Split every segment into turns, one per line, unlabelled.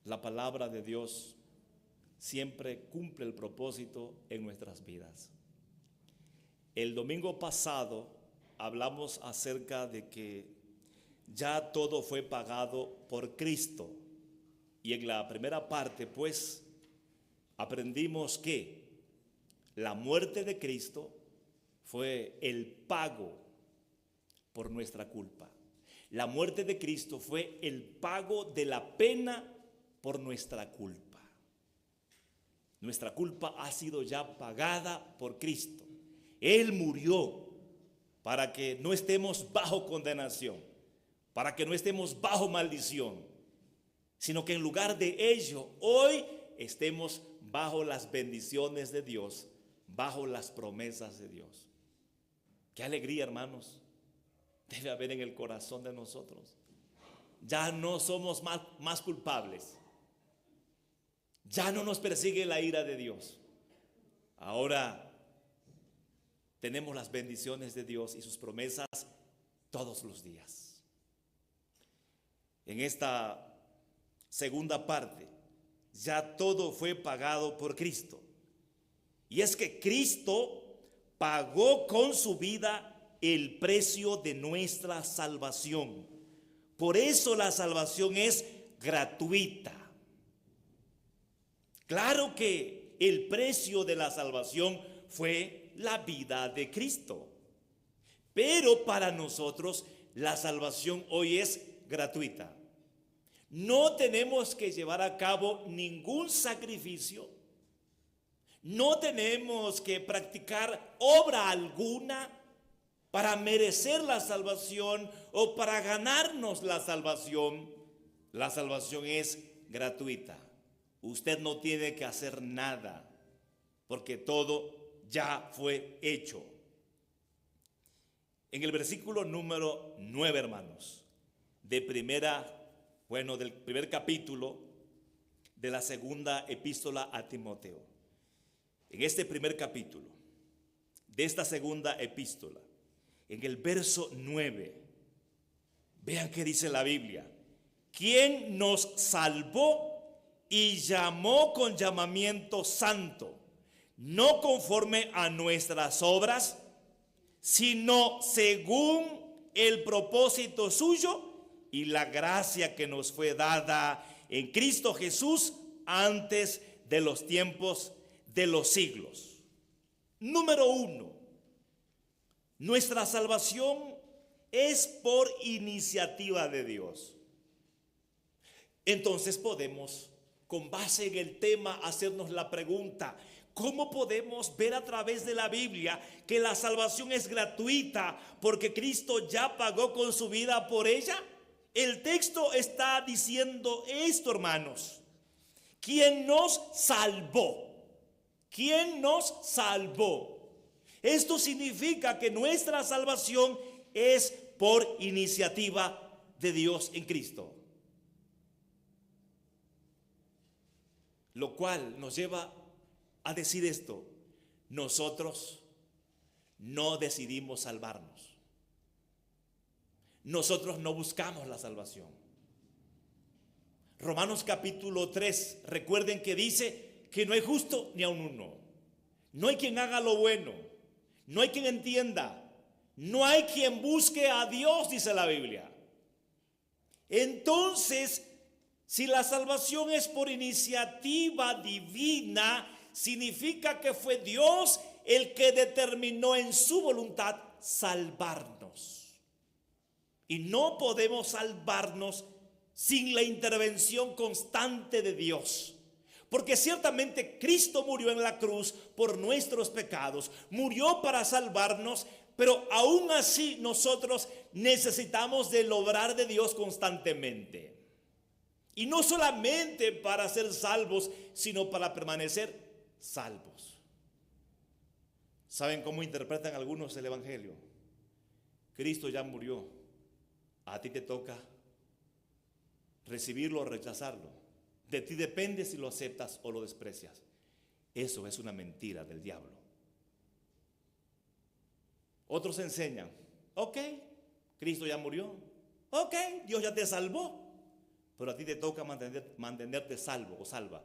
La palabra de Dios siempre cumple el propósito en nuestras vidas. El domingo pasado hablamos acerca de que ya todo fue pagado por Cristo. Y en la primera parte, pues, aprendimos que la muerte de Cristo fue el pago por nuestra culpa. La muerte de Cristo fue el pago de la pena por nuestra culpa. Nuestra culpa ha sido ya pagada por Cristo. Él murió para que no estemos bajo condenación, para que no estemos bajo maldición, sino que en lugar de ello, hoy estemos bajo las bendiciones de Dios, bajo las promesas de Dios. Qué alegría, hermanos, debe haber en el corazón de nosotros. Ya no somos más culpables. Ya no nos persigue la ira de Dios. Ahora tenemos las bendiciones de Dios y sus promesas todos los días. En esta segunda parte, ya todo fue pagado por Cristo. Y es que Cristo pagó con su vida el precio de nuestra salvación. Por eso la salvación es gratuita. Claro que el precio de la salvación fue la vida de Cristo. Pero para nosotros la salvación hoy es gratuita. No tenemos que llevar a cabo ningún sacrificio. No tenemos que practicar obra alguna para merecer la salvación o para ganarnos la salvación. La salvación es gratuita. Usted no tiene que hacer nada porque todo ya fue hecho. En el versículo número 9, hermanos, del primer capítulo de la segunda epístola a Timoteo. En este primer capítulo de esta segunda epístola, en el verso 9, vean qué dice la Biblia. ¿Quién nos salvó y llamó con llamamiento santo, no conforme a nuestras obras, sino según el propósito suyo y la gracia que nos fue dada en Cristo Jesús antes de los tiempos de los siglos? Número 1, nuestra salvación es por iniciativa de Dios. Entonces podemos, con base en el tema, hacernos la pregunta: ¿cómo podemos ver a través de la Biblia que la salvación es gratuita porque Cristo ya pagó con su vida por ella? El texto está diciendo esto, hermanos. ¿Quién nos salvó? ¿Quién nos salvó? Esto significa que nuestra salvación es por iniciativa de Dios en Cristo. Lo cual nos lleva a decir esto: nosotros no decidimos salvarnos. Nosotros no buscamos la salvación. Romanos capítulo 3, recuerden que dice que no hay justo ni aun uno. No hay quien haga lo bueno. No hay quien entienda. No hay quien busque a Dios, dice la Biblia. Entonces, si la salvación es por iniciativa divina, significa que fue Dios el que determinó en su voluntad salvarnos. Y no podemos salvarnos sin la intervención constante de Dios. Porque ciertamente Cristo murió en la cruz por nuestros pecados, murió para salvarnos, pero aún así nosotros necesitamos del obrar de Dios constantemente. Y no solamente para ser salvos, sino para permanecer salvos. ¿Saben cómo interpretan algunos el Evangelio? Cristo ya murió. A ti te toca recibirlo o rechazarlo. De ti depende si lo aceptas o lo desprecias. Eso es una mentira del diablo. Otros enseñan: ok, Cristo ya murió. Ok, Dios ya te salvó. pero a ti te toca mantenerte salvo o salva.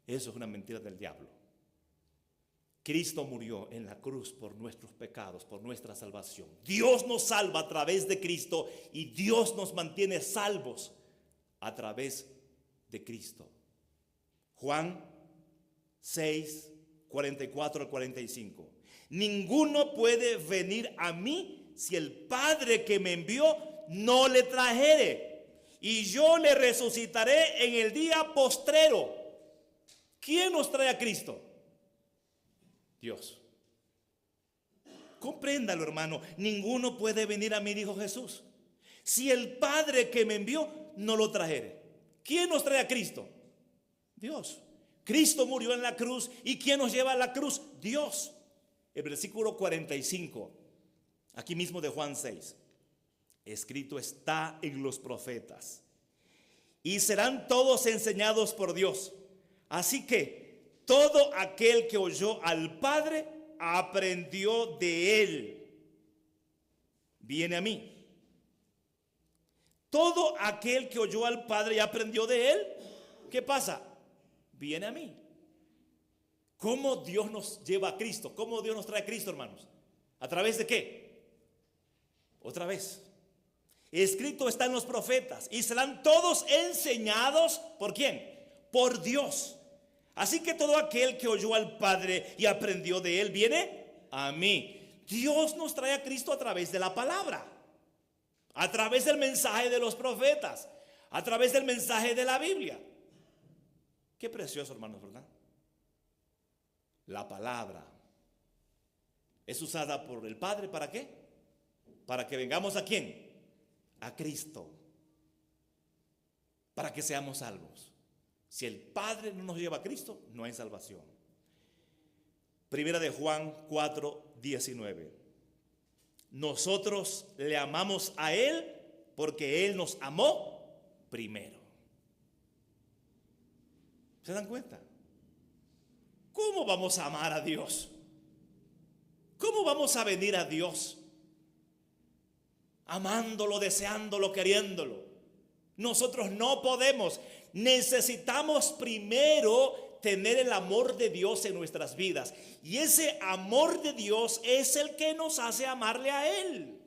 Eso es una mentira del diablo. Cristo murió en la cruz por nuestros pecados, por nuestra salvación. Dios nos salva a través de Cristo y Dios nos mantiene salvos a través de Cristo. Juan 6, 44 al 45. Ninguno puede venir a mí si el Padre que me envió no le trajere, y yo le resucitaré en el día postrero. ¿Quién nos trae a Cristo? Dios. Compréndalo, hermano. Ninguno puede venir a mí, dijo Jesús, si el Padre que me envió no lo trajere. ¿Quién nos trae a Cristo? Dios. Cristo murió en la cruz. ¿Y quién nos lleva a la cruz? Dios. El versículo 45, aquí mismo de Juan 6. Escrito está en los profetas: y serán todos enseñados por Dios. Así que todo aquel que oyó al Padre aprendió de él. Viene a mí. Todo aquel que oyó al Padre y aprendió de él, ¿qué pasa? Viene a mí. ¿Cómo Dios nos lleva a Cristo? ¿Cómo Dios nos trae a Cristo, hermanos? ¿A través de qué? Otra vez. Escrito está en los profetas: y serán todos enseñados, ¿por quién? Por Dios. Así que todo aquel que oyó al Padre y aprendió de él, viene a mí. Dios nos trae a Cristo a través de la palabra, a través del mensaje de los profetas, a través del mensaje de la Biblia. Qué precioso, hermanos, ¿verdad? La palabra es usada por el Padre, ¿para qué? Para que vengamos ¿a quién? A Cristo, para que seamos salvos. Si el Padre no nos lleva a Cristo, no hay salvación. Primera de Juan 4, 19. Nosotros le amamos a Él porque Él nos amó primero. ¿Se dan cuenta? ¿Cómo vamos a amar a Dios? ¿Cómo vamos a venir a Dios? Amándolo, deseándolo, queriéndolo. Nosotros no podemos. Necesitamos primero tener el amor de Dios en nuestras vidas. Y ese amor de Dios es el que nos hace amarle a Él.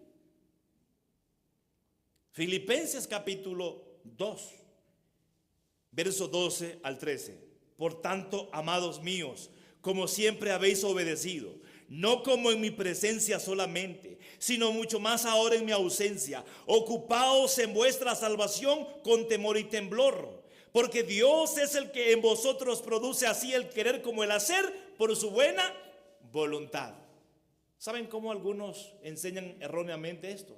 Filipenses capítulo 2, verso 12 al 13. Por tanto, amados míos, como siempre habéis obedecido, no como en mi presencia solamente, sino mucho más ahora en mi ausencia, ocupaos en vuestra salvación con temor y temblor, porque Dios es el que en vosotros produce así el querer como el hacer por su buena voluntad. ¿Saben cómo algunos enseñan erróneamente esto?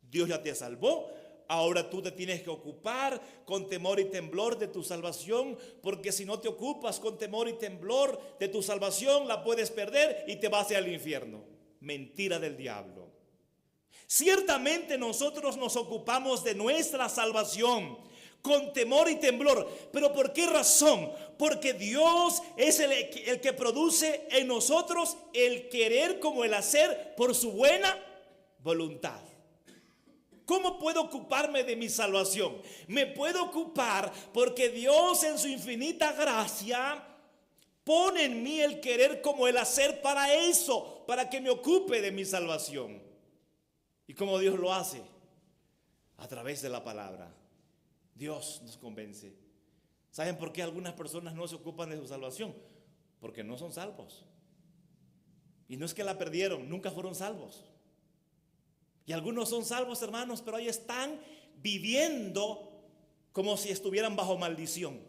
Dios ya te salvó, ahora tú te tienes que ocupar con temor y temblor de tu salvación, porque si no te ocupas con temor y temblor de tu salvación, la puedes perder y te vas al infierno. Mentira del diablo. Ciertamente nosotros nos ocupamos de nuestra salvación con temor y temblor. ¿Pero por qué razón? Porque Dios es el que produce en nosotros el querer como el hacer por su buena voluntad. ¿Cómo puedo ocuparme de mi salvación? Me puedo ocupar porque Dios en su infinita gracia pone en mí el querer como el hacer para eso, para que me ocupe de mi salvación. ¿Y cómo Dios lo hace? A través de la palabra. Dios nos convence. ¿Saben por qué algunas personas no se ocupan de su salvación? Porque no son salvos. Y no es que la perdieron, nunca fueron salvos. Y algunos son salvos, hermanos, pero ahí están viviendo como si estuvieran bajo maldición.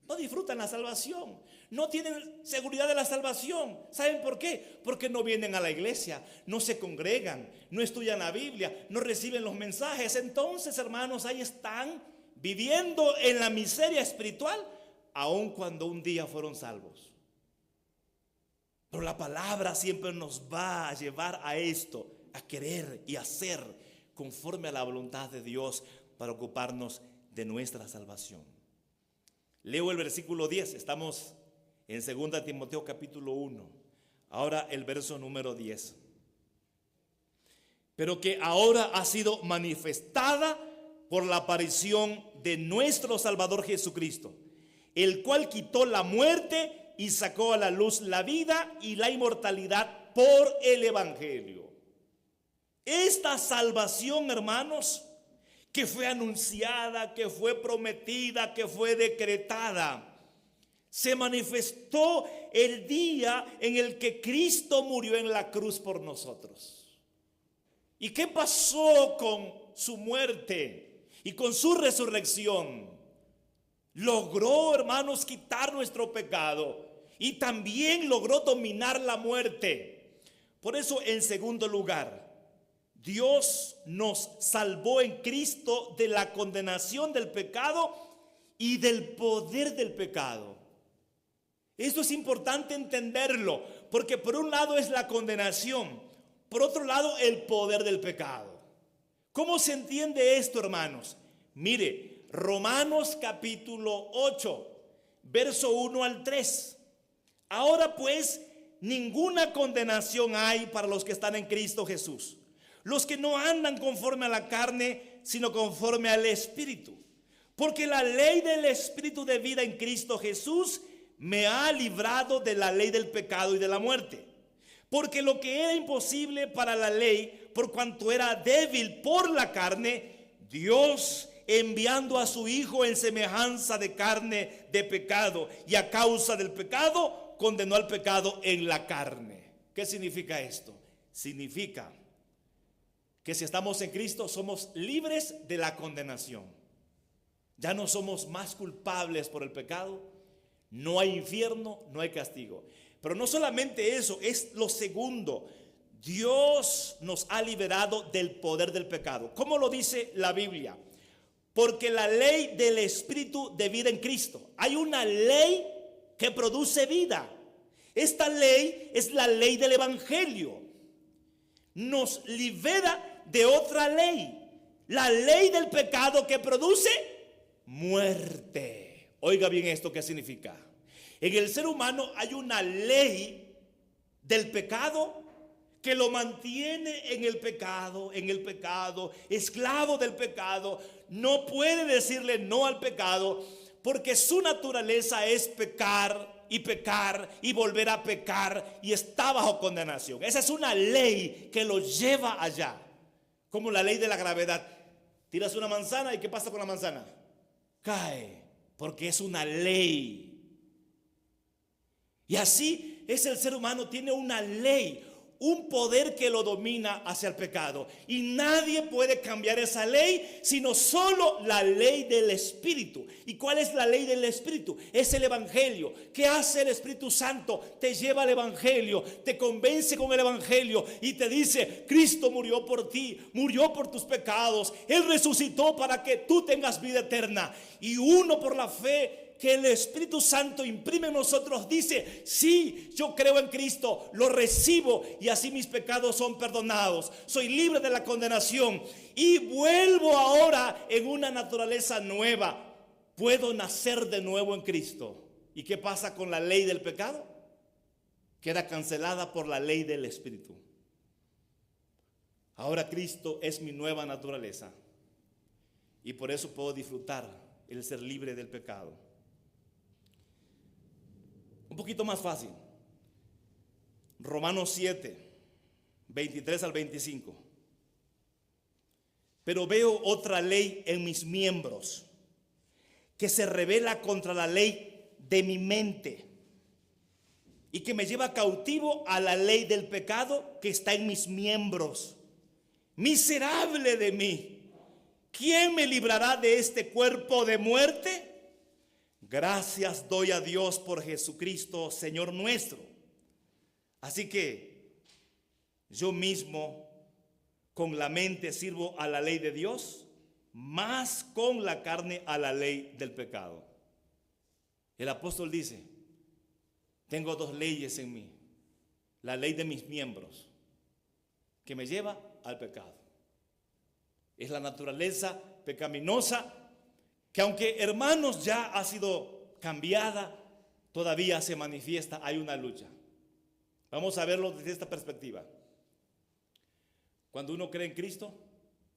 No disfrutan la salvación, no tienen seguridad de la salvación. ¿Saben por qué? Porque no vienen a la iglesia, no se congregan, no estudian la Biblia, no reciben los mensajes. Entonces, hermanos, ahí están viviendo en la miseria espiritual, aun cuando un día fueron salvos. Pero la palabra siempre nos va a llevar a esto, a querer y hacer conforme a la voluntad de Dios para ocuparnos de nuestra salvación. Leo el versículo 10, estamos en 2 Timoteo capítulo 1, ahora el verso número 10. Pero que ahora ha sido manifestada por la aparición de nuestro Salvador Jesucristo, el cual quitó la muerte y sacó a la luz la vida y la inmortalidad por el Evangelio. Esta salvación, hermanos, que fue anunciada, que fue prometida, que fue decretada, se manifestó el día en el que Cristo murió en la cruz por nosotros. ¿Y qué pasó con su muerte y con su resurrección? Logró, hermanos, quitar nuestro pecado y también logró dominar la muerte. Por eso, en segundo lugar, Dios nos salvó en Cristo de la condenación del pecado y del poder del pecado. Esto es importante entenderlo, porque por un lado es la condenación, por otro lado el poder del pecado. ¿Cómo se entiende esto, hermanos? Mire, Romanos capítulo 8, verso 1 al 3. Ahora pues, ninguna condenación hay para los que están en Cristo Jesús, los que no andan conforme a la carne, sino conforme al Espíritu. Porque la ley del Espíritu de vida en Cristo Jesús me ha librado de la ley del pecado y de la muerte. Porque lo que era imposible para la ley, por cuanto era débil por la carne, Dios, enviando a su Hijo en semejanza de carne de pecado, y a causa del pecado, condenó al pecado en la carne. ¿Qué significa esto? Significa que si estamos en Cristo somos libres de la condenación. Ya no somos más culpables por el pecado. No hay infierno, no hay castigo. Pero no solamente eso, es lo segundo. Dios nos ha liberado del poder del pecado. ¿Cómo lo dice la Biblia? Porque la ley del Espíritu de vida en Cristo. Hay una ley que produce vida. Esta ley es la ley del Evangelio. Nos libera de otra ley. La ley del pecado que produce muerte. Oiga bien esto, ¿qué significa? En el ser humano hay una ley del pecado que lo mantiene en el pecado, esclavo del pecado. No puede decirle no al pecado porque su naturaleza es pecar y volver a pecar y está bajo condenación. Esa es una ley que lo lleva allá, como la ley de la gravedad. Tiras una manzana y ¿qué pasa con la manzana? Cae, porque es una ley. Y así es el ser humano, tiene una ley, un poder que lo domina hacia el pecado. Y nadie puede cambiar esa ley, sino solo la ley del Espíritu. ¿Y cuál es la ley del Espíritu? Es el Evangelio. ¿Qué hace el Espíritu Santo? Te lleva al Evangelio, te convence con el Evangelio y te dice: Cristo murió por ti, murió por tus pecados, Él resucitó para que tú tengas vida eterna. Y uno, por la fe que el Espíritu Santo imprime en nosotros, dice: sí, yo creo en Cristo, lo recibo y así mis pecados son perdonados, soy libre de la condenación y vuelvo ahora en una naturaleza nueva. Puedo nacer de nuevo en Cristo. ¿Y qué pasa con la ley del pecado? Queda cancelada por la ley del Espíritu. Ahora Cristo es mi nueva naturaleza y por eso puedo disfrutar el ser libre del pecado. Un poquito más fácil. Romanos 7, 23 al 25. Pero veo otra ley en mis miembros que se rebela contra la ley de mi mente y que me lleva cautivo a la ley del pecado que está en mis miembros. Miserable de mí, ¿quién me librará de este cuerpo de muerte? Gracias doy a Dios por Jesucristo, Señor nuestro. Así que yo mismo con la mente sirvo a la ley de Dios, más con la carne a la ley del pecado. El apóstol dice: tengo dos leyes en mí. La ley de mis miembros, que me lleva al pecado. Es la naturaleza pecaminosa que, aunque, hermanos, ya ha sido cambiada, todavía se manifiesta, hay una lucha. Vamos a verlo desde esta perspectiva. Cuando uno cree en Cristo,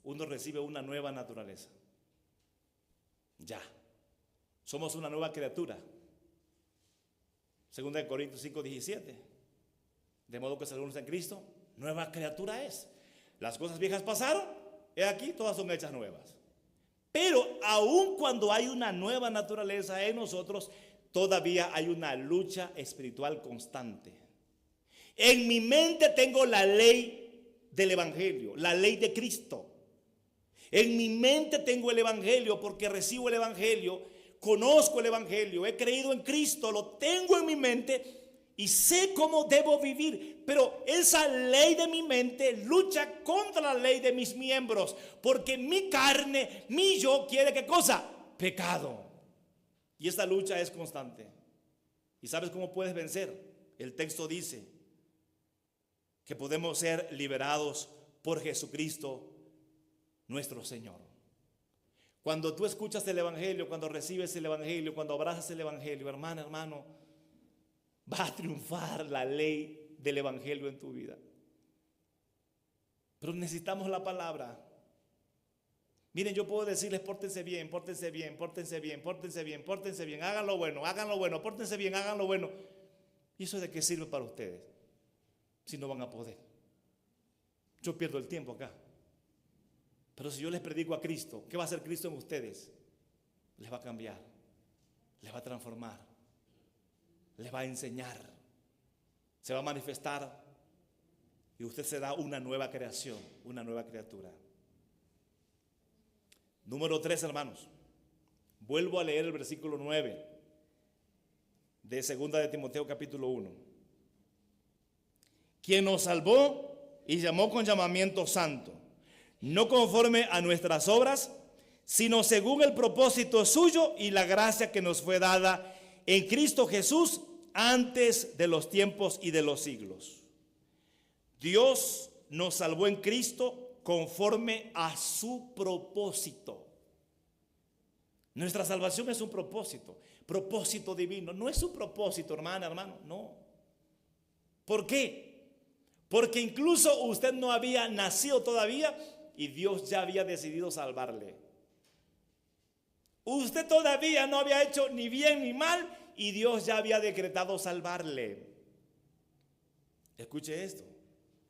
uno recibe una nueva naturaleza. Ya. Somos una nueva criatura. 2 Corintios 5:17. De modo que si alguno está en Cristo, nueva criatura es. Las cosas viejas pasaron, he aquí, todas son hechas nuevas. Pero aun cuando hay una nueva naturaleza en nosotros, todavía hay una lucha espiritual constante. En mi mente tengo la ley del Evangelio, la ley de Cristo. En mi mente tengo el Evangelio porque recibo el Evangelio, conozco el Evangelio, he creído en Cristo, lo tengo en mi mente y sé cómo debo vivir. Pero esa ley de mi mente lucha contra la ley de mis miembros, porque mi carne, mi yo quiere ¿qué cosa? Pecado. Y esta lucha es constante. ¿Y sabes cómo puedes vencer? El texto dice que podemos ser liberados por Jesucristo nuestro Señor. Cuando tú escuchas el Evangelio, cuando recibes el Evangelio, cuando abrazas el Evangelio, hermana, hermano, va a triunfar la ley del Evangelio en tu vida. Pero necesitamos la palabra. Miren, yo puedo decirles: pórtense bien, pórtense bien, pórtense bien, pórtense bien, pórtense bien, hagan lo bueno, pórtense bien, hagan lo bueno. ¿Y eso de qué sirve para ustedes? Si no van a poder. Yo pierdo el tiempo acá. Pero si yo les predico a Cristo, ¿qué va a hacer Cristo en ustedes? Les va a cambiar, les va a transformar, les va a enseñar, se va a manifestar y usted será una nueva creación, una nueva criatura. Número 3, hermanos. Vuelvo a leer el versículo 9 de 2 de Timoteo capítulo 1. Quien nos salvó y llamó con llamamiento santo, no conforme a nuestras obras, sino según el propósito suyo y la gracia que nos fue dada en Cristo Jesús antes de los tiempos y de los siglos. Dios nos salvó en Cristo conforme a su propósito. Nuestra salvación es un propósito divino. No es un propósito, hermana, hermano, no. ¿Por qué? Porque incluso usted no había nacido todavía y Dios ya había decidido salvarle. Usted todavía no había hecho ni bien ni mal y Dios ya había decretado salvarle. Escuche esto,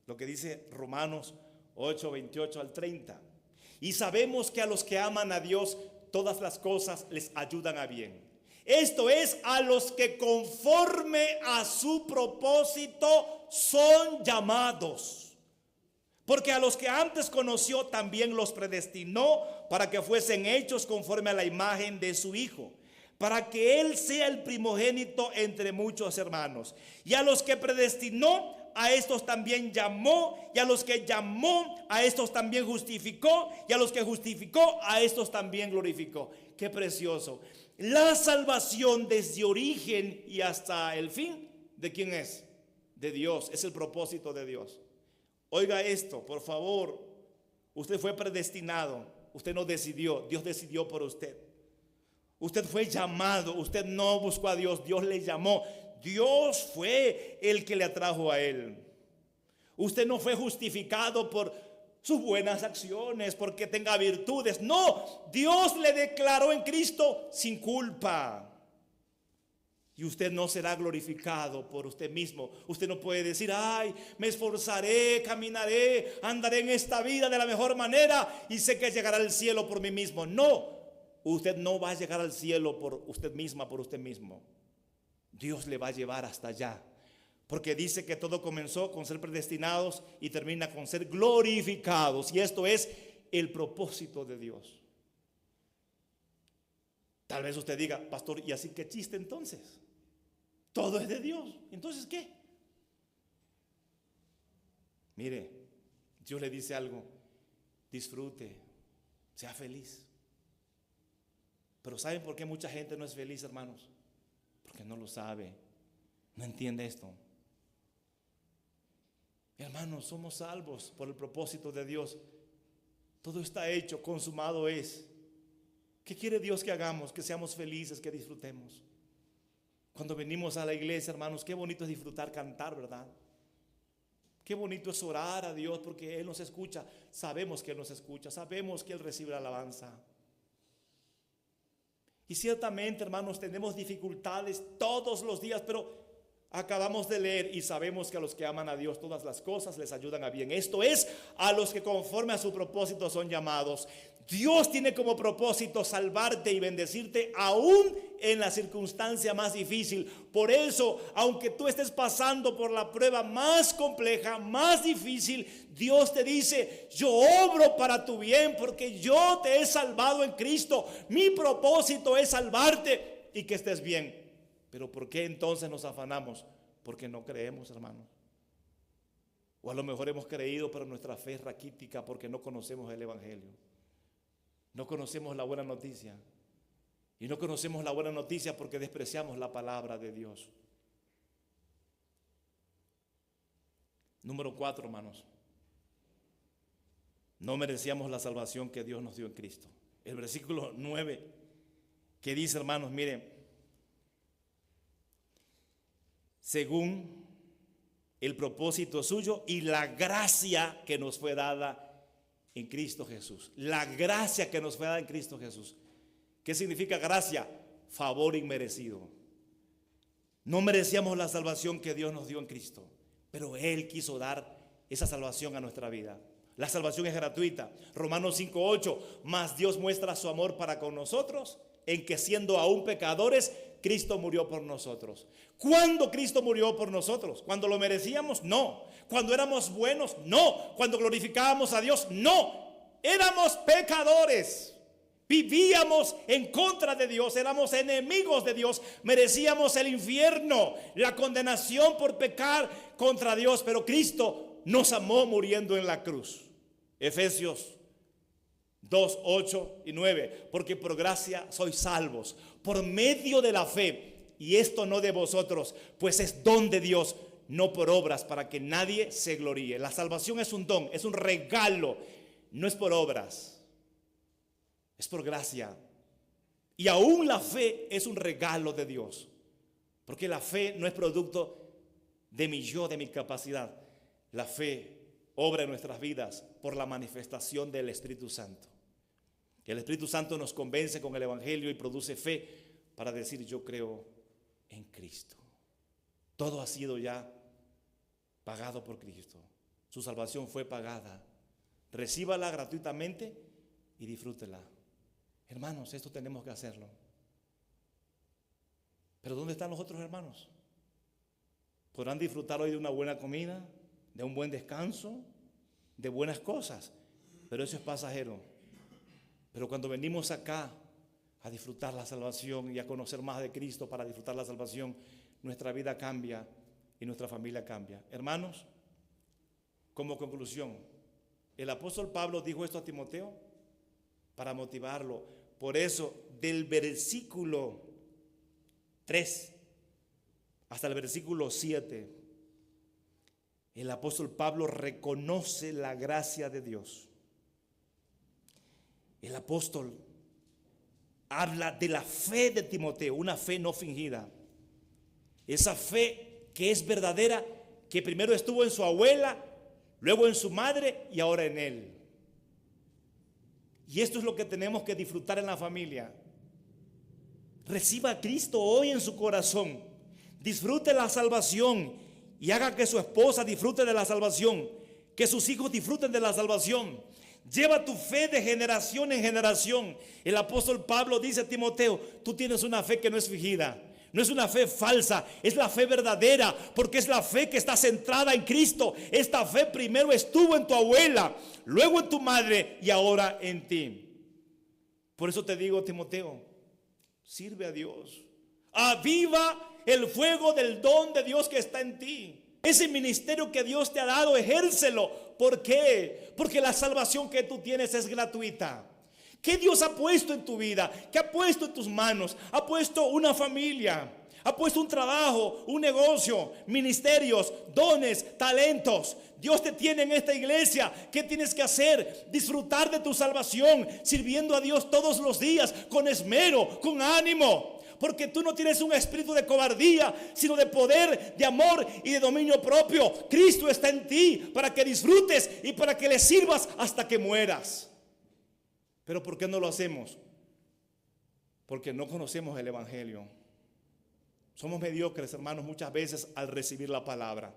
lo que dice Romanos 8, 28 al 30. Y sabemos que a los que aman a Dios, todas las cosas les ayudan a bien. Esto es, a los que conforme a su propósito son llamados. Porque a los que antes conoció también los predestinó para que fuesen hechos conforme a la imagen de su Hijo, para que Él sea el primogénito entre muchos hermanos. Y a los que predestinó, a estos también llamó, y a los que llamó, a estos también justificó, y a los que justificó, a estos también glorificó. Qué precioso. La salvación desde origen y hasta el fin, ¿de quién es? De Dios, es el propósito de Dios. Oiga esto, por favor. Usted fue predestinado, usted no decidió, Dios decidió por usted. Usted fue llamado, usted no buscó a Dios, Dios le llamó. Dios fue el que le atrajo a Él. Usted no fue justificado por sus buenas acciones, porque tenga virtudes. No, Dios le declaró en Cristo sin culpa. Y usted no será glorificado por usted mismo. Usted no puede decir: ay, me esforzaré, caminaré, andaré en esta vida de la mejor manera y sé que llegará al cielo por mí mismo. No, usted no va a llegar al cielo por usted misma, por usted mismo. Dios le va a llevar hasta allá. Porque dice que todo comenzó con ser predestinados y termina con ser glorificados. Y esto es el propósito de Dios. Tal vez usted diga: pastor, ¿y así qué chiste entonces? Todo es de Dios. ¿Entonces qué? Mire, Dios le dice algo: disfrute, sea feliz. Pero ¿saben por qué mucha gente no es feliz, hermanos? Porque no lo sabe, no entiende esto. Hermanos, somos salvos por el propósito de Dios. Todo está hecho, consumado es. ¿Qué quiere Dios que hagamos? Que seamos felices, que disfrutemos. Cuando venimos a la iglesia, hermanos, qué bonito es disfrutar, cantar, ¿verdad? Qué bonito es orar a Dios porque Él nos escucha. Sabemos que Él nos escucha, sabemos que Él recibe la alabanza. Y ciertamente, hermanos, tenemos dificultades todos los días, pero acabamos de leer y sabemos que a los que aman a Dios todas las cosas les ayudan a bien. Esto es, a los que conforme a su propósito son llamados. Dios tiene como propósito salvarte y bendecirte aún en la circunstancia más difícil. Por eso, aunque tú estés pasando por la prueba más compleja, más difícil, Dios te dice: yo obro para tu bien porque yo te he salvado en Cristo. Mi propósito es salvarte y que estés bien. Pero ¿por qué entonces nos afanamos? Porque no creemos, hermanos. O a lo mejor hemos creído, pero nuestra fe es raquítica porque no conocemos el evangelio. No conocemos la buena noticia. Y no conocemos la buena noticia porque despreciamos la palabra de Dios. Número 4, hermanos. No merecíamos la salvación que Dios nos dio en Cristo. El versículo 9 que dice, hermanos, miren, según el propósito suyo y la gracia que nos fue dada en Cristo Jesús. La gracia que nos fue dada en Cristo Jesús. ¿Qué significa gracia? Favor inmerecido. No merecíamos la salvación que Dios nos dio en Cristo, pero Él quiso dar esa salvación a nuestra vida. La salvación es gratuita. Romanos 5:8, mas Dios muestra su amor para con nosotros en que siendo aún pecadores, Cristo murió por nosotros. ¿Cuándo Cristo murió por nosotros? ¿Cuando lo merecíamos? No. ¿Cuando éramos buenos? No. ¿Cuando glorificábamos a Dios? No. Éramos pecadores. Vivíamos en contra de Dios, éramos enemigos de Dios, merecíamos el infierno, la condenación por pecar contra Dios, pero Cristo nos amó muriendo en la cruz. Efesios 2, 8 y 9, porque por gracia sois salvos, por medio de la fe, y esto no de vosotros, pues es don de Dios, no por obras, para que nadie se gloríe. La salvación es un don, es un regalo, no es por obras, es por gracia. Y aún la fe es un regalo de Dios, porque la fe no es producto de mi yo, de mi capacidad. La fe obra en nuestras vidas por la manifestación del Espíritu Santo. El Espíritu Santo nos convence con el Evangelio y produce fe para decir: yo creo en Cristo. Todo ha sido ya pagado por Cristo. Su salvación fue pagada. Recíbala gratuitamente y disfrútela. Hermanos, esto tenemos que hacerlo. Pero ¿dónde están los otros hermanos? Podrán disfrutar hoy de una buena comida, de un buen descanso, de buenas cosas, pero eso es pasajero. Pero cuando venimos acá a disfrutar la salvación y a conocer más de Cristo para disfrutar la salvación, nuestra vida cambia y nuestra familia cambia. Hermanos, como conclusión, el apóstol Pablo dijo esto a Timoteo para motivarlo. Por eso, del versículo 3 hasta el versículo 7, el apóstol Pablo reconoce la gracia de Dios. El apóstol habla de la fe de Timoteo, una fe no fingida. Esa fe que es verdadera, que primero estuvo en su abuela, luego en su madre y ahora en él. Y esto es lo que tenemos que disfrutar en la familia. Reciba a Cristo hoy en su corazón. Disfrute la salvación y haga que su esposa disfrute de la salvación, que sus hijos disfruten de la salvación. Lleva tu fe de generación en generación. El apóstol Pablo dice a Timoteo: tú tienes una fe que no es fingida, no es una fe falsa, es la fe verdadera, porque es la fe que está centrada en Cristo. Esta fe primero estuvo en tu abuela, luego en tu madre y ahora en ti. Por eso te digo, Timoteo, sirve a Dios. Aviva el fuego del don de Dios que está en ti. Ese ministerio que Dios te ha dado, ejércelo. ¿Por qué? Porque la salvación que tú tienes es gratuita. ¿Qué Dios ha puesto en tu vida? ¿Qué ha puesto en tus manos? Ha puesto una familia, ha puesto un trabajo, un negocio, ministerios, dones, talentos. Dios te tiene en esta iglesia. ¿Qué tienes que hacer? Disfrutar de tu salvación, sirviendo a Dios todos los días, con esmero, con ánimo. Porque tú no tienes un espíritu de cobardía, sino de poder, de amor y de dominio propio. Cristo está en ti para que disfrutes y para que le sirvas hasta que mueras. Pero ¿por qué no lo hacemos? porque no conocemos el Evangelio. Somos mediocres, hermanos, muchas veces al recibir la palabra.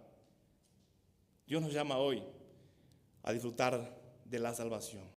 Dios nos llama hoy a disfrutar de la salvación.